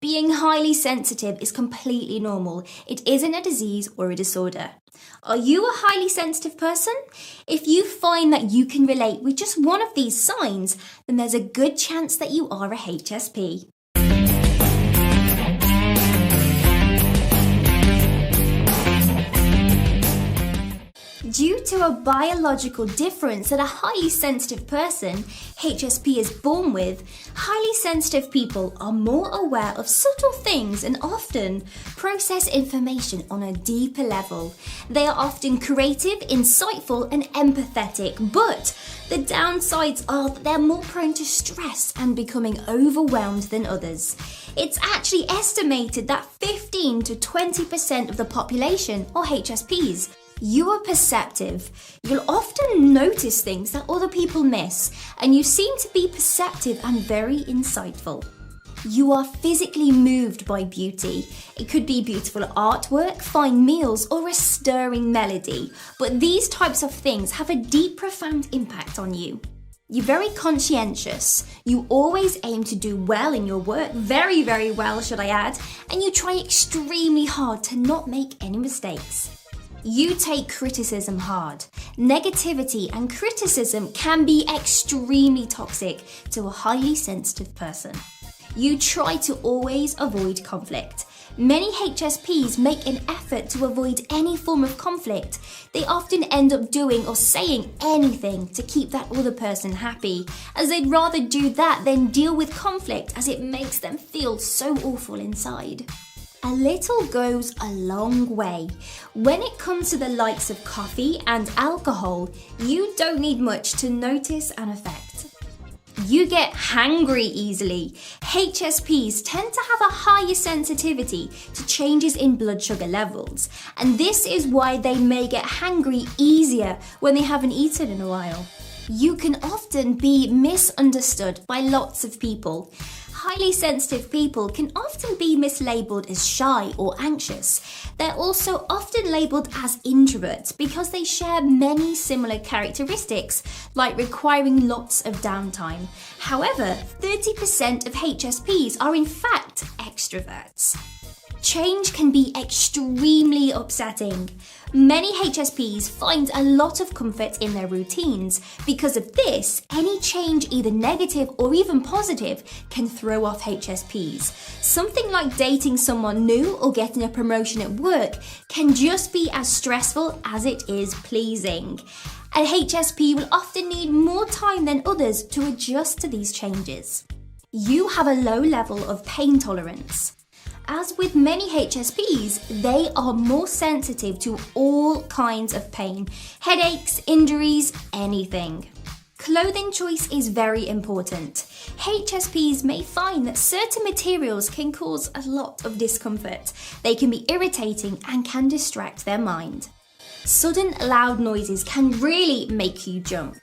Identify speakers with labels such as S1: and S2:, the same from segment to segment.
S1: Being highly sensitive is completely normal. It isn't a disease or a disorder. Are you a highly sensitive person? If you find that you can relate with just one of these signs, then there's a good chance that you are a HSP. Due to a biological difference that a highly sensitive person, HSP, is born with, highly sensitive people are more aware of subtle things and often process information on a deeper level. They are often creative, insightful, and empathetic, but the downsides are that they're more prone to stress and becoming overwhelmed than others. It's actually estimated that 15 to 20% of the population are HSPs. You are perceptive. You'll often notice things that other people miss, and you seem to be perceptive and very insightful. You are physically moved by beauty. It could be beautiful artwork, fine meals, or a stirring melody, but these types of things have a deep, profound impact on you. You're very conscientious. You always aim to do well in your work, very, very well, should I add, and you try extremely hard to not make any mistakes. You take criticism hard. Negativity and criticism can be extremely toxic to a highly sensitive person. You try to always avoid conflict. Many HSPs make an effort to avoid any form of conflict. They often end up doing or saying anything to keep that other person happy, as they'd rather do that than deal with conflict, as it makes them feel so awful inside. A little goes a long way. When it comes to the likes of coffee and alcohol, you don't need much to notice an effect. You get hangry easily. HSPs tend to have a higher sensitivity to changes in blood sugar levels, and this is why they may get hangry easier when they haven't eaten in a while. You can often be misunderstood by lots of people. Highly sensitive people can often be mislabeled as shy or anxious. They're also often labeled as introverts because they share many similar characteristics, like requiring lots of downtime. However, 30% of HSPs are in fact extroverts. Change can be extremely upsetting. Many HSPs find a lot of comfort in their routines. Because of this, any change, either negative or even positive, can throw off HSPs. Something like dating someone new or getting a promotion at work can just be as stressful as it is pleasing. A HSP will often need more time than others to adjust to these changes. You have a low level of pain tolerance. As with many HSPs, they are more sensitive to all kinds of pain, headaches, injuries, anything. Clothing choice is very important. HSPs may find that certain materials can cause a lot of discomfort. They can be irritating and can distract their mind. Sudden loud noises can really make you jump.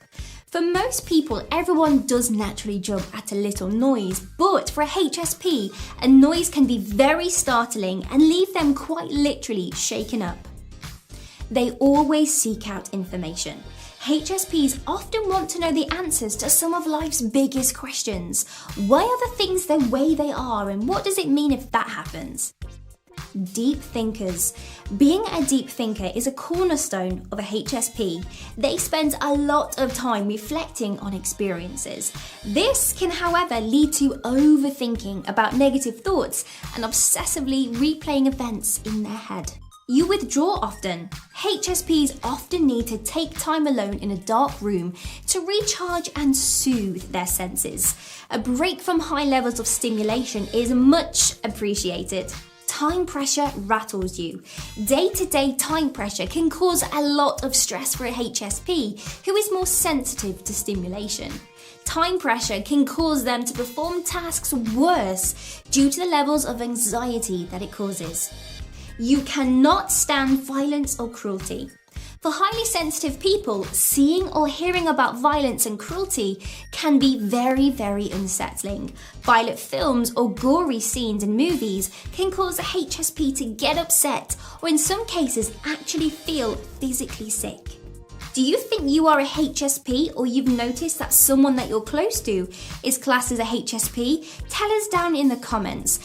S1: For most people, everyone does naturally jump at a little noise, but for a HSP, a noise can be very startling and leave them quite literally shaken up. They always seek out information. HSPs often want to know the answers to some of life's biggest questions. Why are the things the way they are, and what does it mean if that happens? Deep thinkers. Being a deep thinker is a cornerstone of a HSP. They spend a lot of time reflecting on experiences. This can, however, lead to overthinking about negative thoughts and obsessively replaying events in their head. You withdraw often. HSPs often need to take time alone in a dark room to recharge and soothe their senses. A break from high levels of stimulation is much appreciated. Time pressure rattles you. Day-to-day time pressure can cause a lot of stress for a HSP who is more sensitive to stimulation. Time pressure can cause them to perform tasks worse due to the levels of anxiety that it causes. You cannot stand violence or cruelty. For highly sensitive people, seeing or hearing about violence and cruelty can be very, very unsettling. Violent films or gory scenes in movies can cause a HSP to get upset or in some cases actually feel physically sick. Do you think you are a HSP, or you've noticed that someone that you're close to is classed as a HSP? Tell us down in the comments.